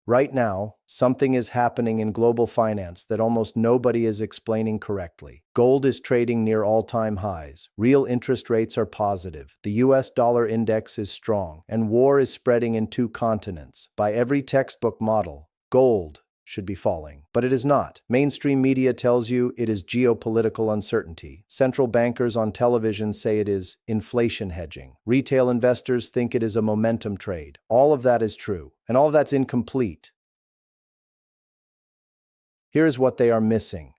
Right now, something is happening in global finance that almost nobody is explaining correctly. Gold is trading near all-time highs. Real interest rates are positive. The US dollar index is strong, and war is spreading in two continents. By every textbook model, gold should be falling, but it is not. Mainstream media tells you it is geopolitical uncertainty. Central bankers on television say it is inflation hedging. Retail investors think it is a momentum trade. All of that is true, and all of that's incomplete. Here is what they are missing.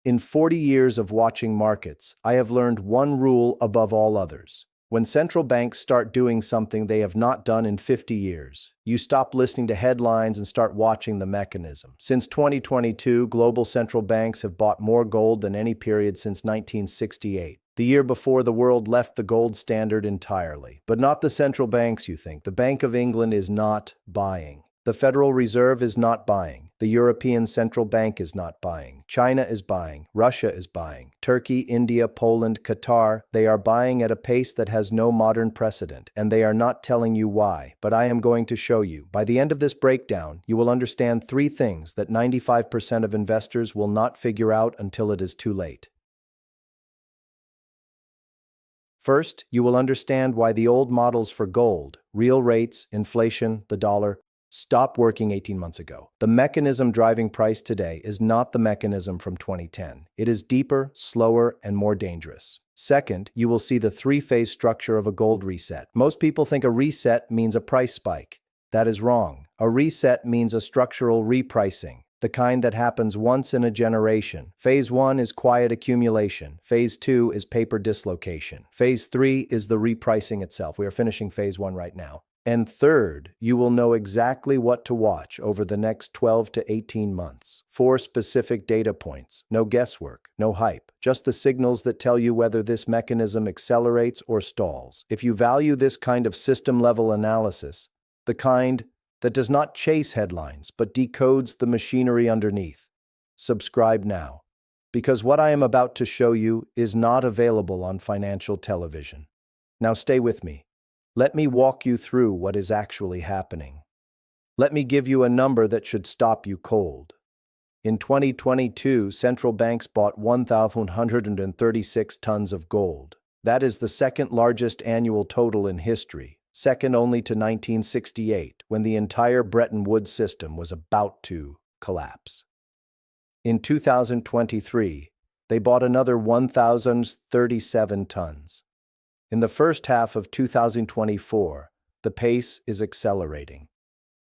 In 40 years of watching markets, I have learned one rule above all others. When central banks start doing something they have not done in 50 years, you stop listening to headlines and start watching the mechanism. Since 2022, global central banks have bought more gold than any period since 1968, the year before the world left the gold standard entirely. But not the central banks, you think. The Bank of England is not buying. The Federal Reserve is not buying. The European Central Bank is not buying. China is buying. Russia is buying. Turkey, India, Poland, Qatar, they are buying at a pace that has no modern precedent, and they are not telling you why, but I am going to show you. By the end of this breakdown, you will understand three things that 95% of investors will not figure out until it is too late. First, you will understand why the old models for gold, real rates, inflation, the dollar, stopped working 18 months ago. The mechanism driving price today is not the mechanism from 2010. It is deeper, slower, and more dangerous. Second, you will see the three-phase structure of a gold reset. Most people think a reset means a price spike. That is wrong. A reset means a structural repricing, the kind that happens once in a generation. Phase 1 is quiet accumulation. Phase 2 is paper dislocation. Phase 3 is the repricing itself. We are finishing phase 1 right now. And third, you will know exactly what to watch over the next 12 to 18 months. 4 specific data points. No guesswork, no hype. Just the signals that tell you whether this mechanism accelerates or stalls. If you value this kind of system-level analysis, the kind that does not chase headlines but decodes the machinery underneath, subscribe now. Because what I am about to show you is not available on financial television. Now stay with me. Let me walk you through what is actually happening. Let me give you a number that should stop you cold. In 2022, central banks bought 1,136 tons of gold. That is the second largest annual total in history, second only to 1968, when the entire Bretton Woods system was about to collapse. In 2023, they bought another 1,037 tons. In the first half of 2024, the pace is accelerating.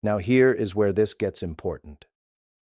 Now here is where this gets important.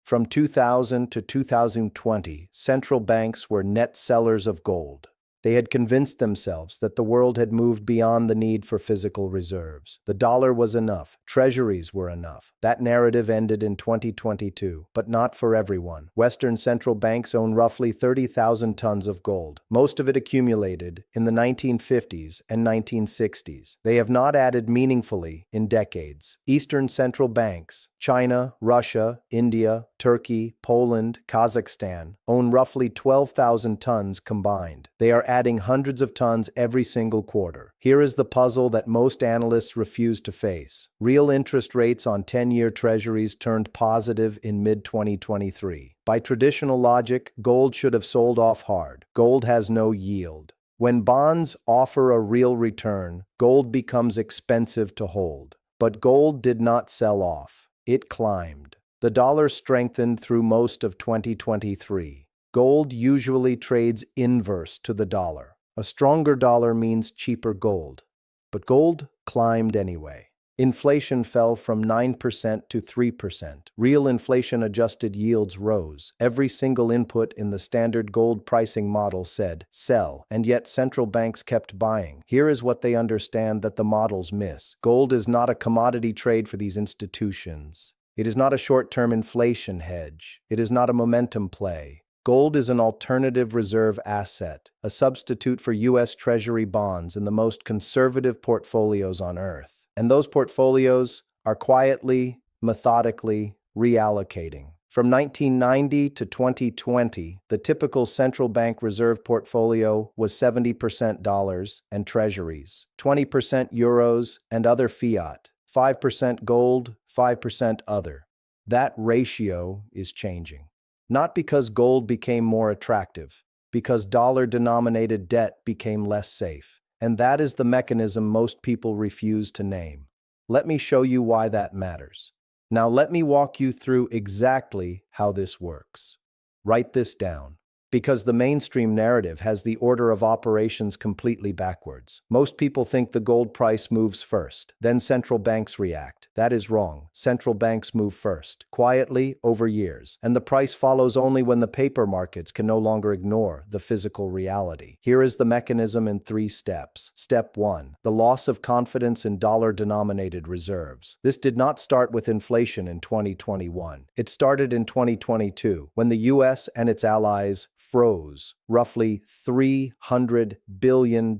From 2000 to 2020, central banks were net sellers of gold. They had convinced themselves that the world had moved beyond the need for physical reserves. The dollar was enough. Treasuries were enough. That narrative ended in 2022, but not for everyone. Western central banks own roughly 30,000 tons of gold. Most of it accumulated in the 1950s and 1960s. They have not added meaningfully in decades. Eastern central banks, China, Russia, India, Turkey, Poland, Kazakhstan, own roughly 12,000 tons combined. They are adding hundreds of tons every single quarter. Here is the puzzle that most analysts refuse to face. Real interest rates on 10-year treasuries turned positive in mid-2023. By traditional logic, gold should have sold off hard. Gold has no yield. When bonds offer a real return, gold becomes expensive to hold. But gold did not sell off. It climbed. The dollar strengthened through most of 2023. Gold usually trades inverse to the dollar. A stronger dollar means cheaper gold. But gold climbed anyway. Inflation fell from 9% to 3%. Real inflation-adjusted yields rose. Every single input in the standard gold pricing model said, sell, and yet central banks kept buying. Here is what they understand that the models miss. Gold is not a commodity trade for these institutions. It is not a short-term inflation hedge. It is not a momentum play. Gold is an alternative reserve asset, a substitute for U.S. Treasury bonds in the most conservative portfolios on Earth. And those portfolios are quietly, methodically reallocating. From 1990 to 2020, the typical central bank reserve portfolio was 70% dollars and treasuries, 20% euros and other fiat, 5% gold, 5% other. That ratio is changing. Not because gold became more attractive, because dollar-denominated debt became less safe. And that is the mechanism most people refuse to name. Let me show you why that matters. Now let me walk you through exactly how this works. Write this down. Because the mainstream narrative has the order of operations completely backwards. Most people think the gold price moves first, then central banks react. That is wrong. Central banks move first, quietly, over years, and the price follows only when the paper markets can no longer ignore the physical reality. Here is the mechanism in 3 steps. Step 1. The loss of confidence in dollar-denominated reserves. This did not start with inflation in 2021. It started in 2022, when the US and its allies froze roughly $300 billion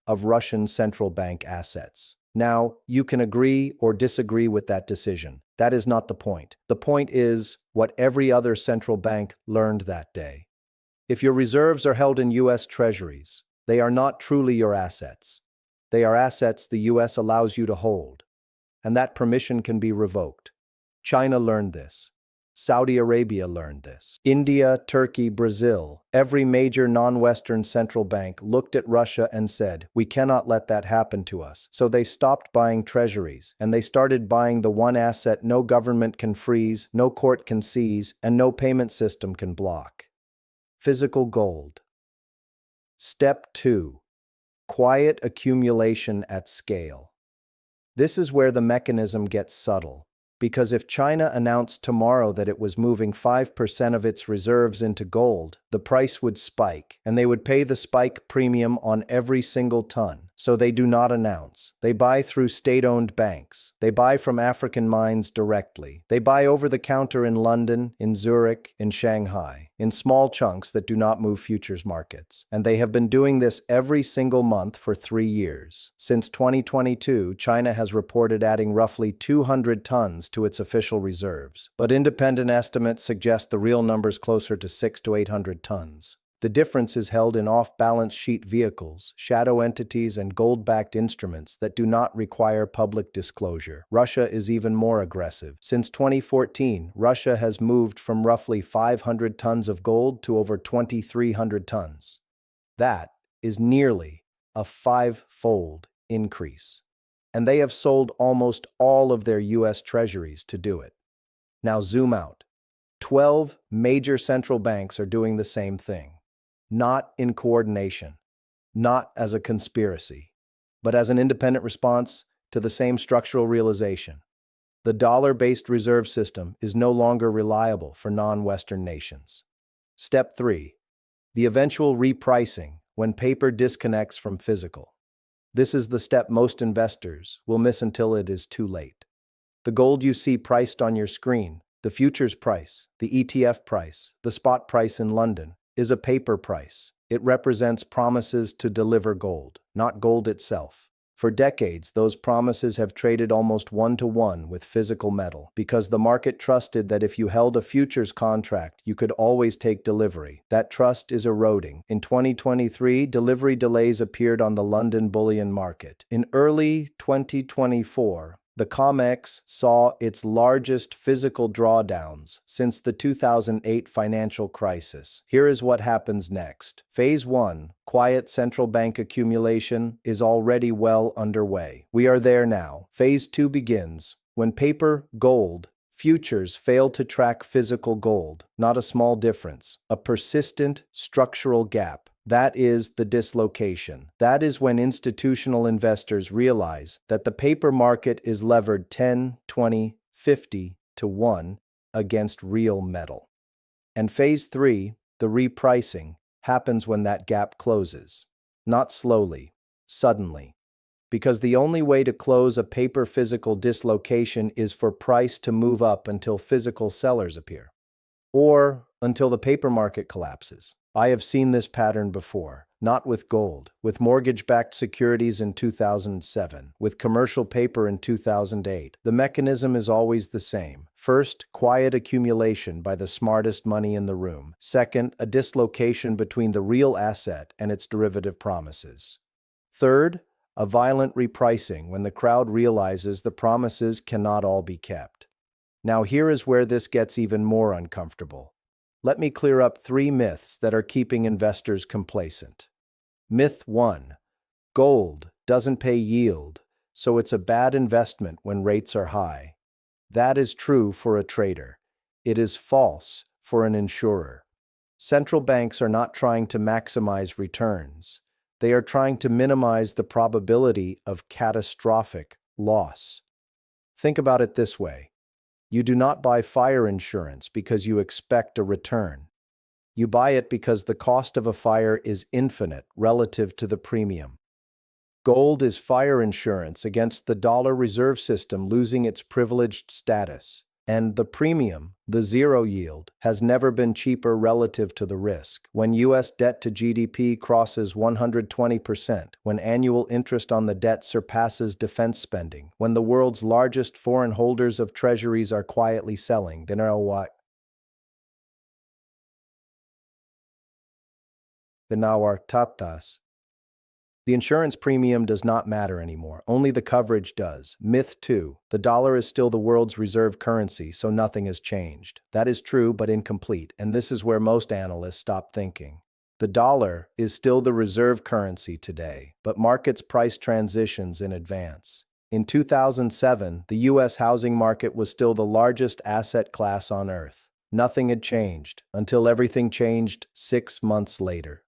of Russian central bank assets. Now, you can agree or disagree with that decision. That is not the point. The point is what every other central bank learned that day. If your reserves are held in US Treasuries, they are not truly your assets. They are assets the US allows you to hold, and that permission can be revoked. China learned this. Saudi Arabia learned this. India, Turkey, Brazil, every major non-Western central bank looked at Russia and said, "We cannot let that happen to us." So they stopped buying treasuries, and they started buying the one asset no government can freeze, no court can seize, and no payment system can block: physical gold. Step 2. Quiet accumulation at scale. This is where the mechanism gets subtle. Because if China announced tomorrow that it was moving 5% of its reserves into gold, the price would spike, and they would pay the spike premium on every single ton. So they do not announce. They buy through state-owned banks. They buy from African mines directly. They buy over the counter in London, in Zurich, in Shanghai, in small chunks that do not move futures markets. And they have been doing this every single month for 3 years. Since 2022, China has reported adding roughly 200 tons to its official reserves. But independent estimates suggest the real number's closer to 600 to 800 tons. The difference is held in off-balance sheet vehicles, shadow entities, and gold-backed instruments that do not require public disclosure. Russia is even more aggressive. Since 2014, Russia has moved from roughly 500 tons of gold to over 2,300 tons. That is nearly a 5-fold increase. And they have sold almost all of their US treasuries to do it. Now zoom out. 12 major central banks are doing the same thing. Not in coordination, not as a conspiracy, but as an independent response to the same structural realization. The dollar-based reserve system is no longer reliable for non-Western nations. Step 3. The eventual repricing when paper disconnects from physical. This is the step most investors will miss until it is too late. The gold you see priced on your screen, the futures price, the ETF price, the spot price in London, is a paper price. It represents promises to deliver gold, not gold itself. For decades, those promises have traded almost 1-to-1 with physical metal because the market trusted that if you held a futures contract, you could always take delivery. That trust is eroding. In 2023, delivery delays appeared on the London bullion market. In early 2024, the COMEX saw its largest physical drawdowns since the 2008 financial crisis. Here is what happens next. Phase 1, quiet central bank accumulation, is already well underway. We are there now. Phase 2 begins when paper, gold, futures fail to track physical gold. Not a small difference. A persistent structural gap. That is the dislocation. That is when institutional investors realize that the paper market is levered 10, 20, 50 to 1 against real metal. And phase 3, the repricing, happens when that gap closes. Not slowly, suddenly. Because the only way to close a paper physical dislocation is for price to move up until physical sellers appear. Or until the paper market collapses. I have seen this pattern before, not with gold, with mortgage-backed securities in 2007, with commercial paper in 2008. The mechanism is always the same. First, quiet accumulation by the smartest money in the room. Second, a dislocation between the real asset and its derivative promises. Third, a violent repricing when the crowd realizes the promises cannot all be kept. Now here is where this gets even more uncomfortable. Let me clear up 3 myths that are keeping investors complacent. Myth 1. Gold doesn't pay yield, so it's a bad investment when rates are high. That is true for a trader. It is false for an insurer. Central banks are not trying to maximize returns. They are trying to minimize the probability of catastrophic loss. Think about it this way. You do not buy fire insurance because you expect a return. You buy it because the cost of a fire is infinite relative to the premium. Gold is fire insurance against the dollar reserve system losing its privileged status. And the premium, the zero yield, has never been cheaper relative to the risk. When U.S. debt to GDP crosses 120%, when annual interest on the debt surpasses defense spending, when the world's largest foreign holders of treasuries are quietly selling, then what? Then now our tatas. The insurance premium does not matter anymore, only the coverage does. Myth 2. The dollar is still the world's reserve currency, so nothing has changed. That is true, but incomplete, and this is where most analysts stop thinking. The dollar is still the reserve currency today, but markets price transitions in advance. In 2007, the U.S. housing market was still the largest asset class on earth. Nothing had changed, until everything changed 6 months later.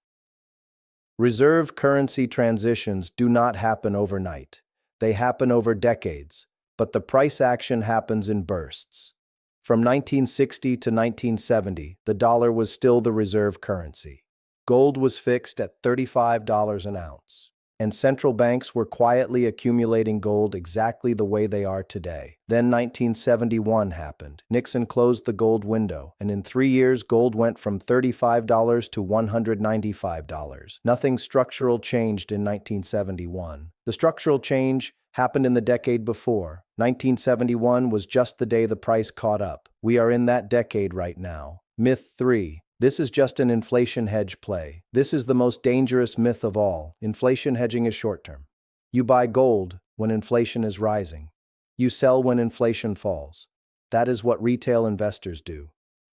Reserve currency transitions do not happen overnight. They happen over decades, but the price action happens in bursts. From 1960 to 1970, the dollar was still the reserve currency. Gold was fixed at $35 an ounce, and central banks were quietly accumulating gold exactly the way they are today. Then 1971 happened. Nixon closed the gold window, and in 3 years, gold went from $35 to $195. Nothing structural changed in 1971. The structural change happened in the decade before. 1971 was just the day the price caught up. We are in that decade right now. Myth 3. This is just an inflation hedge play. This is the most dangerous myth of all. Inflation hedging is short-term. You buy gold when inflation is rising. You sell when inflation falls. That is what retail investors do.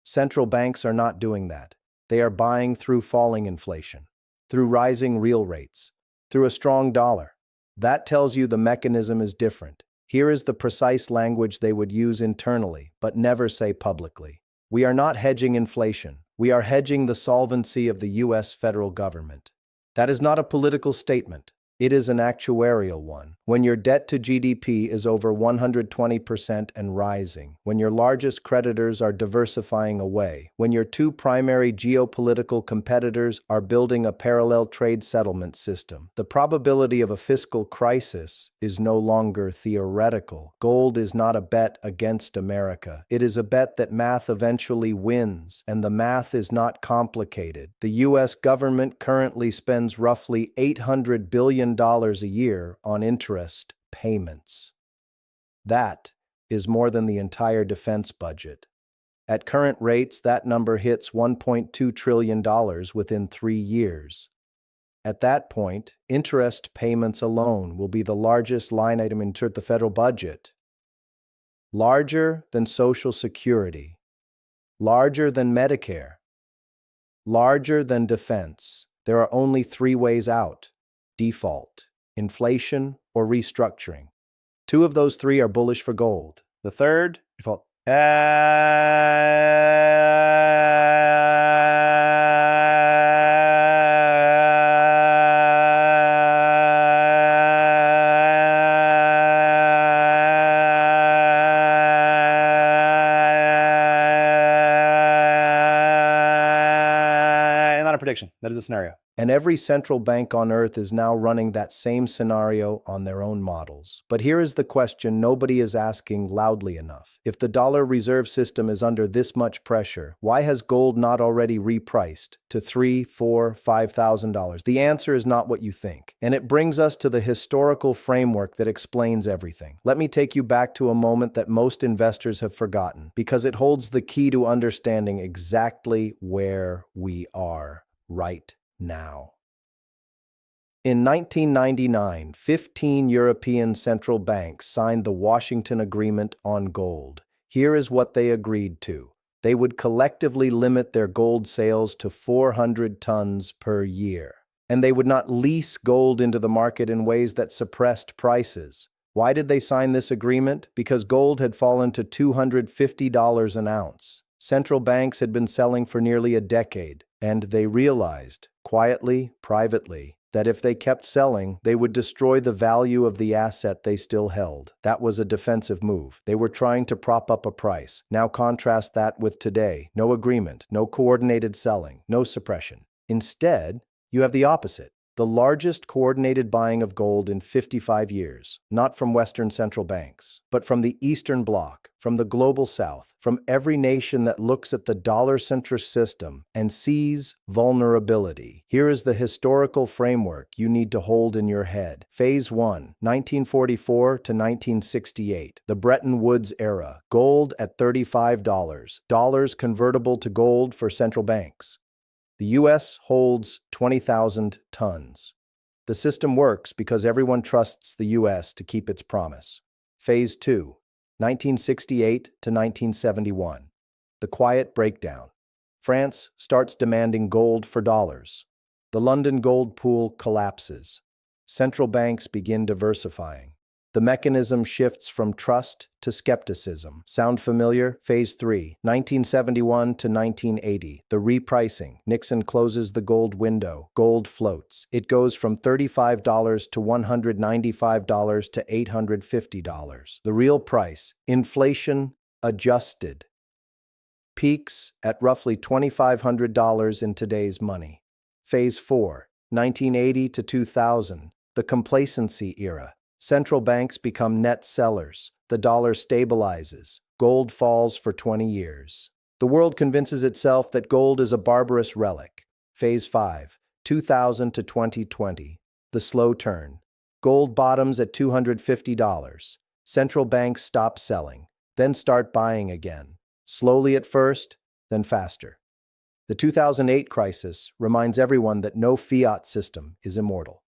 Central banks are not doing that. They are buying through falling inflation, through rising real rates, through a strong dollar. That tells you the mechanism is different. Here is the precise language they would use internally, but never say publicly. We are not hedging inflation. We are hedging the solvency of the U.S. federal government. That is not a political statement. It is an actuarial one. When your debt to GDP is over 120% and rising, when your largest creditors are diversifying away, when your 2 primary geopolitical competitors are building a parallel trade settlement system, the probability of a fiscal crisis is no longer theoretical. Gold is not a bet against America. It is a bet that math eventually wins, and the math is not complicated. The U.S. government currently spends roughly $800 billion a year on interest payments. That is more than the entire defense budget. At current rates, that number hits $1.2 trillion within 3 years. At that point, interest payments alone will be the largest line item in the federal budget. Larger than Social Security, larger than Medicare, larger than defense. There are only 3 ways out: default, inflation, or restructuring. 2 of those 3 are bullish for gold. The third, default. Not a prediction. That is a scenario. And every central bank on earth is now running that same scenario on their own models. But here is the question nobody is asking loudly enough. If the dollar reserve system is under this much pressure, why has gold not already repriced to $3,000, $4,000, $5,000? The answer is not what you think. And it brings us to the historical framework that explains everything. Let me take you back to a moment that most investors have forgotten, because it holds the key to understanding exactly where we are right now. In 1999, 15 European central banks signed the Washington Agreement on Gold. Here is what they agreed to. They would collectively limit their gold sales to 400 tons per year. And they would not lease gold into the market in ways that suppressed prices. Why did they sign this agreement? Because gold had fallen to $250 an ounce. Central banks had been selling for nearly a decade, and they realized, quietly, privately, that if they kept selling, they would destroy the value of the asset they still held. That was a defensive move. They were trying to prop up a price. Now contrast that with today. No agreement, no coordinated selling, no suppression. Instead, you have the opposite. The largest coordinated buying of gold in 55 years, not from Western central banks, but from the Eastern Bloc, from the Global South, from every nation that looks at the dollar-centrist system and sees vulnerability. Here is the historical framework you need to hold in your head. Phase 1, 1944 to 1968, the Bretton Woods era, gold at $35, dollars convertible to gold for central banks. The U.S. holds 20,000 tons. The system works because everyone trusts the U.S. to keep its promise. Phase 2, 1968 to 1971. The quiet breakdown. France starts demanding gold for dollars. The London gold pool collapses. Central banks begin diversifying. The mechanism shifts from trust to skepticism. Sound familiar? Phase 3, 1971 to 1980. The repricing. Nixon closes the gold window. Gold floats. It goes from $35 to $195 to $850. The real price, inflation adjusted, peaks at roughly $2,500 in today's money. Phase 4, 1980 to 2000. The complacency era. Central banks become net sellers. The dollar stabilizes. Gold falls for 20 years. The world convinces itself that gold is a barbarous relic. Phase 5, 2000 to 2020. The slow turn. Gold bottoms at $250. Central banks stop selling, then start buying again. Slowly at first, then faster. The 2008 crisis reminds everyone that no fiat system is immortal.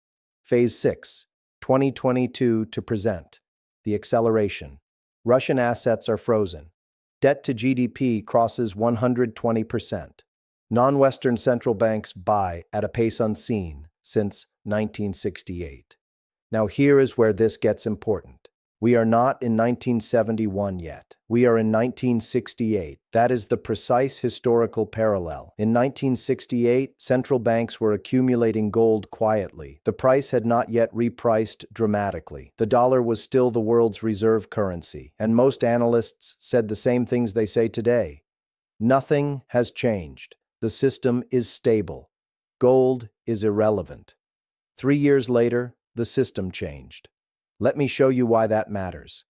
Phase 6, 2022 to present. The acceleration. Russian assets are frozen. Debt to GDP crosses 120%. Non-Western central banks buy at a pace unseen since 1968. Now here is where this gets important. We are not in 1971 yet. We are in 1968. That is the precise historical parallel. In 1968, central banks were accumulating gold quietly. The price had not yet repriced dramatically. The dollar was still the world's reserve currency, and most analysts said the same things they say today. Nothing has changed. The system is stable. Gold is irrelevant. 3 years later, the system changed. Let me show you why that matters.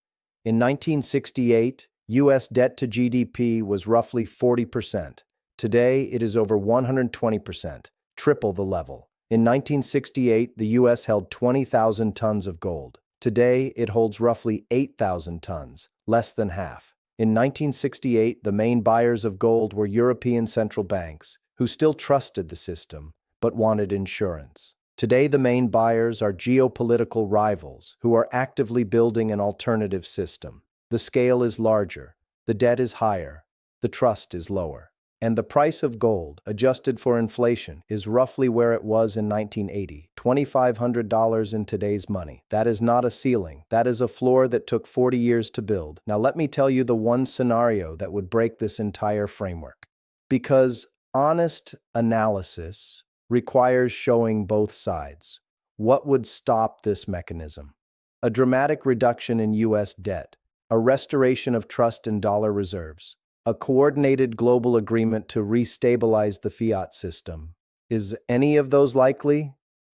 In 1968, U.S. debt to GDP was roughly 40%. Today, it is over 120%, triple the level. In 1968, the U.S. held 20,000 tons of gold. Today, it holds roughly 8,000 tons, less than half. In 1968, the main buyers of gold were European central banks, who still trusted the system, but wanted insurance. Today, the main buyers are geopolitical rivals who are actively building an alternative system. The scale is larger, the debt is higher, the trust is lower. And the price of gold, adjusted for inflation, is roughly where it was in 1980, $2,500 in today's money. That is not a ceiling. That is a floor that took 40 years to build. Now let me tell you the one scenario that would break this entire framework. Because honest analysis requires showing both sides. What would stop this mechanism? A dramatic reduction in U.S. debt, a restoration of trust in dollar reserves, a coordinated global agreement to restabilize the fiat system. Is any of those likely?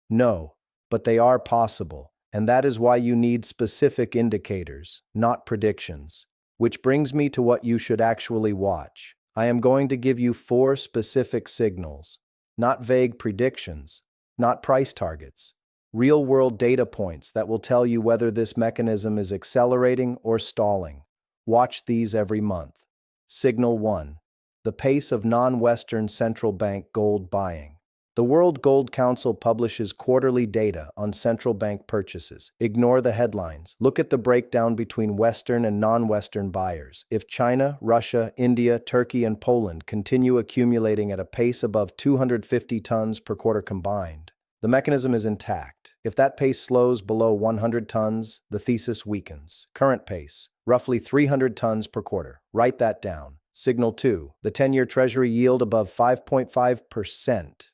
No, but they are possible, and that is why you need specific indicators, not predictions. Which brings me to what you should actually watch. I am going to give you 4 specific signals. Not vague predictions, not price targets, real-world data points that will tell you whether this mechanism is accelerating or stalling. Watch these every month. Signal 1. The pace of non-Western central bank gold buying. The World Gold Council publishes quarterly data on central bank purchases. Ignore the headlines. Look at the breakdown between Western and non-Western buyers. If China, Russia, India, Turkey, and Poland continue accumulating at a pace above 250 tons per quarter combined, the mechanism is intact. If that pace slows below 100 tons, the thesis weakens. Current pace, roughly 300 tons per quarter. Write that down. Signal 2, the 10-year Treasury yield above 5.5%.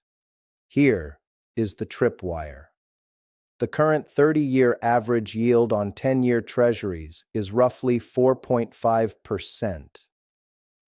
Here is the tripwire. The current 30-year average yield on 10-year Treasuries is roughly 4.5%.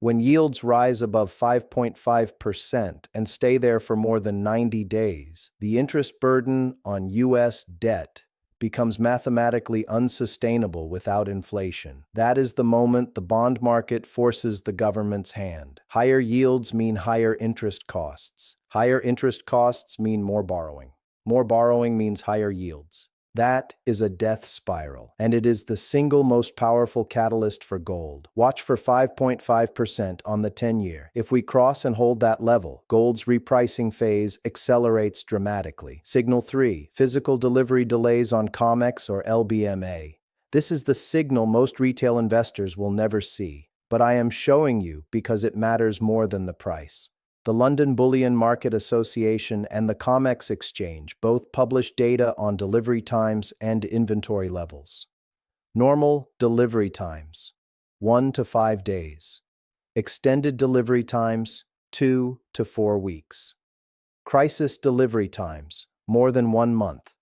When yields rise above 5.5% and stay there for more than 90 days, the interest burden on U.S. debt becomes mathematically unsustainable without inflation. That is the moment the bond market forces the government's hand. Higher yields mean higher interest costs. Higher interest costs mean more borrowing. More borrowing means higher yields. That is a death spiral, and it is the single most powerful catalyst for gold. Watch for 5.5% on the 10-year. If we cross and hold that level, gold's repricing phase accelerates dramatically. Signal 3, physical delivery delays on COMEX or LBMA. This is the signal most retail investors will never see, but I am showing you because it matters more than the price. The London Bullion Market Association and the COMEX Exchange both publish data on delivery times and inventory levels. Normal delivery times, 1 to 5 days. Extended delivery times, 2 to 4 weeks. Crisis delivery times, more than 1 month.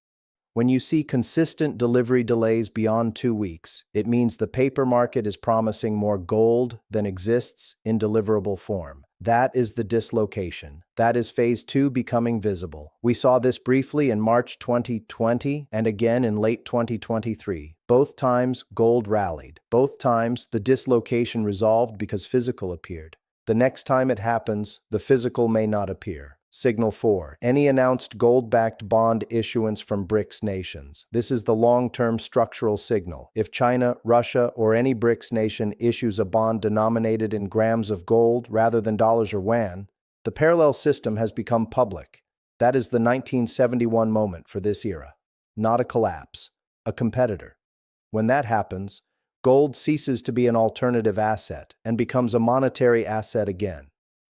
When you see consistent delivery delays beyond 2 weeks, it means the paper market is promising more gold than exists in deliverable form. That is the dislocation. That is phase 2 becoming visible. We saw this briefly in March 2020 and again in late 2023. Both times, gold rallied. Both times, the dislocation resolved because physical appeared. The next time it happens, the physical may not appear. Signal 4. Any announced gold-backed bond issuance from BRICS nations. This is the long-term structural signal. If China, Russia, or any BRICS nation issues a bond denominated in grams of gold rather than dollars or yuan, the parallel system has become public. That is the 1971 moment for this era. Not a collapse, a competitor. When that happens, gold ceases to be an alternative asset and becomes a monetary asset again.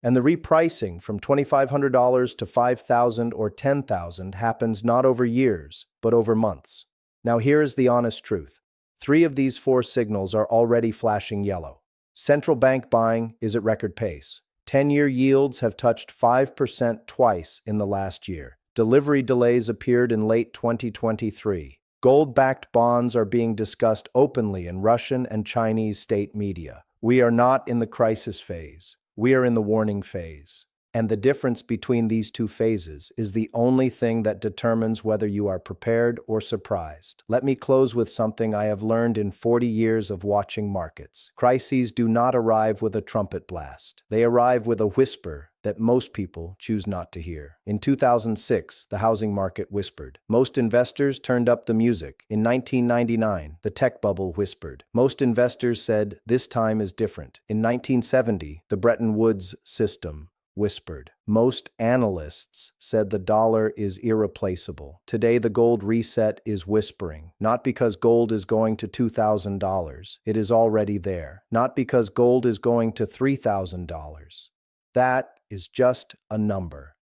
And the repricing from $2,500 to $5,000 or $10,000 happens not over years, but over months. Now here is the honest truth. 3 of these 4 signals are already flashing yellow. Central bank buying is at record pace. 10-year yields have touched 5% twice in the last year. Delivery delays appeared in late 2023. Gold-backed bonds are being discussed openly in Russian and Chinese state media. We are not in the crisis phase. We are in the warning phase. And the difference between these 2 phases is the only thing that determines whether you are prepared or surprised. Let me close with something I have learned in 40 years of watching markets. Crises do not arrive with a trumpet blast. They arrive with a whisper that most people choose not to hear. In 2006, the housing market whispered. Most investors turned up the music. In 1999, the tech bubble whispered. Most investors said, this time is different. In 1970, the Bretton Woods system whispered. Most analysts said the dollar is irreplaceable. Today, the gold reset is whispering. Not because gold is going to $2,000. It is already there. Not because gold is going to $3,000. That is just a number.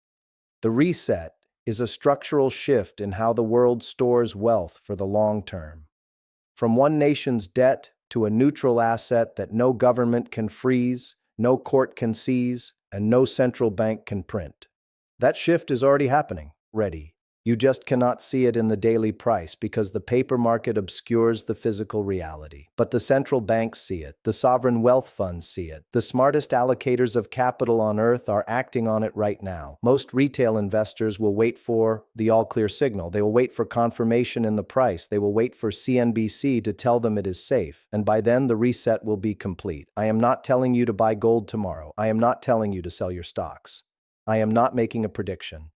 The reset is a structural shift in how the world stores wealth for the long term. From one nation's debt to a neutral asset that no government can freeze, no court can seize, and no central bank can print. That shift is already happening. Ready. You just cannot see it in the daily price because the paper market obscures the physical reality. But the central banks see it. The sovereign wealth funds see it. The smartest allocators of capital on earth are acting on it right now. Most retail investors will wait for the all-clear signal. They will wait for confirmation in the price. They will wait for CNBC to tell them it is safe. And by then, the reset will be complete. I am not telling you to buy gold tomorrow. I am not telling you to sell your stocks. I am not making a prediction.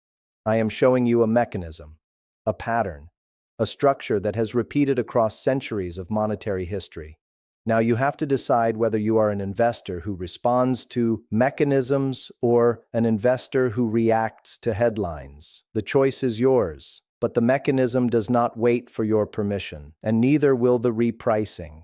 I am showing you a mechanism, a pattern, a structure that has repeated across centuries of monetary history. Now you have to decide whether you are an investor who responds to mechanisms or an investor who reacts to headlines. The choice is yours, but the mechanism does not wait for your permission, and neither will the repricing.